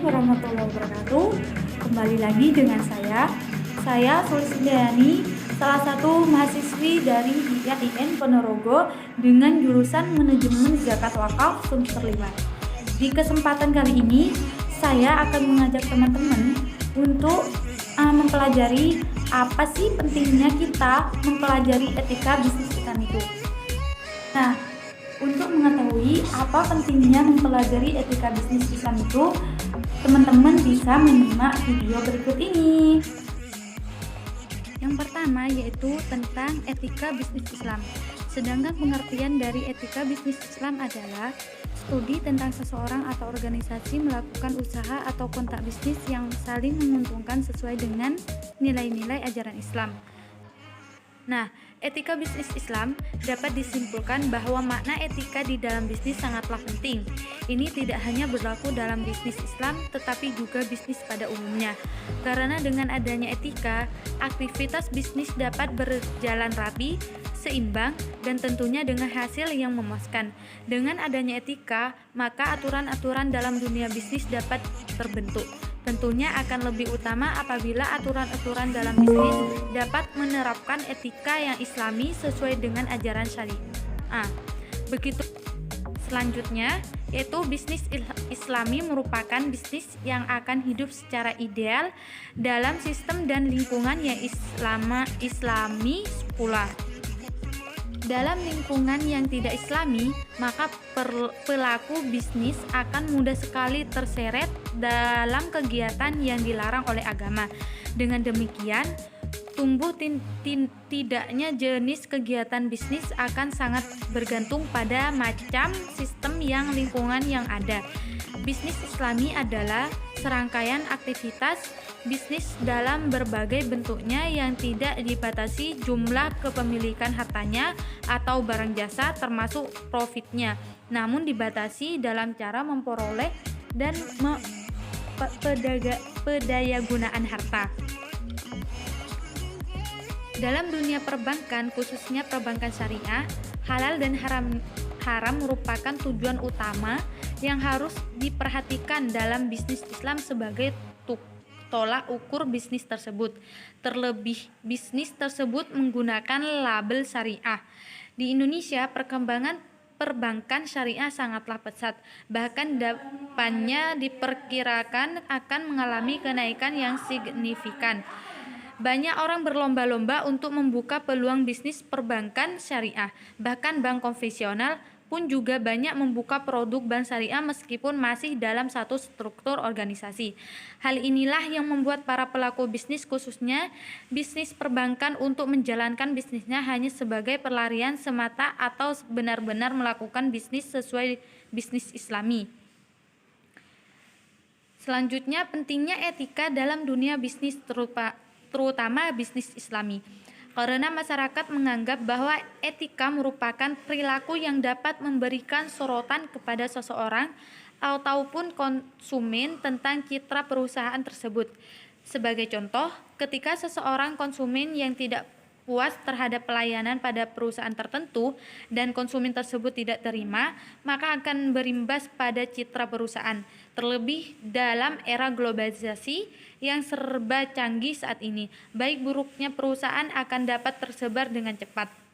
warahmatullahi wabarakatuh. Kembali lagi dengan saya Sulistiani, salah satu mahasiswi dari IAIN Ponorogo dengan jurusan Manajemen Zakat Wakaf semester 5. Di kesempatan kali ini, saya akan mengajak teman-teman untuk mempelajari apa sih pentingnya kita mempelajari etika bisnis Islam itu. Nah, untuk mengetahui apa pentingnya mempelajari etika bisnis Islam itu, teman-teman bisa menyimak video berikut ini. Yang pertama yaitu tentang etika bisnis Islam. Sedangkan pengertian dari etika bisnis Islam adalah studi tentang seseorang atau organisasi melakukan usaha atau kontak bisnis yang saling menguntungkan sesuai dengan nilai-nilai ajaran Islam. Nah, etika bisnis Islam dapat disimpulkan bahwa makna etika di dalam bisnis sangatlah penting. Ini tidak hanya berlaku dalam bisnis Islam, tetapi juga bisnis pada umumnya. Karena dengan adanya etika, aktivitas bisnis dapat berjalan rapi, seimbang, dan tentunya dengan hasil yang memuaskan. Dengan adanya etika, maka aturan-aturan dalam dunia bisnis dapat terbentuk. Tentunya akan lebih utama apabila aturan-aturan dalam bisnis dapat menerapkan etika yang islami sesuai dengan ajaran syariah. Begitu selanjutnya, yaitu bisnis islami merupakan bisnis yang akan hidup secara ideal dalam sistem dan lingkungan yang islami pula. Dalam lingkungan yang tidak islami, maka pelaku bisnis akan mudah sekali terseret dalam kegiatan yang dilarang oleh agama. Dengan demikian, tumbuh tidaknya jenis kegiatan bisnis akan sangat bergantung pada macam sistem yang lingkungan yang ada. Bisnis Islami adalah serangkaian aktivitas bisnis dalam berbagai bentuknya yang tidak dibatasi jumlah kepemilikan hartanya atau barang jasa termasuk profitnya, namun dibatasi dalam cara memperoleh dan pedayagunaan harta. Dalam dunia perbankan, khususnya perbankan syariah, halal dan haram merupakan tujuan utama yang harus diperhatikan dalam bisnis Islam sebagai tolak ukur bisnis tersebut. Terlebih bisnis tersebut menggunakan label syariah. Di Indonesia, perkembangan perbankan syariah sangatlah pesat. Bahkan depannya diperkirakan akan mengalami kenaikan yang signifikan. Banyak orang berlomba-lomba untuk membuka peluang bisnis perbankan syariah. Bahkan bank konvensional pun juga banyak membuka produk bank syariah meskipun masih dalam satu struktur organisasi. Hal inilah yang membuat para pelaku bisnis, khususnya bisnis perbankan, untuk menjalankan bisnisnya hanya sebagai pelarian semata atau benar-benar melakukan bisnis sesuai bisnis Islami. Selanjutnya, pentingnya etika dalam dunia bisnis, terutama bisnis Islami. Karena masyarakat menganggap bahwa etika merupakan perilaku yang dapat memberikan sorotan kepada seseorang ataupun konsumen tentang citra perusahaan tersebut. Sebagai contoh, ketika seseorang konsumen yang tidak puas terhadap pelayanan pada perusahaan tertentu dan konsumen tersebut tidak terima, maka akan berimbas pada citra perusahaan. Terlebih dalam era globalisasi yang serba canggih saat ini, baik buruknya perusahaan akan dapat tersebar dengan cepat.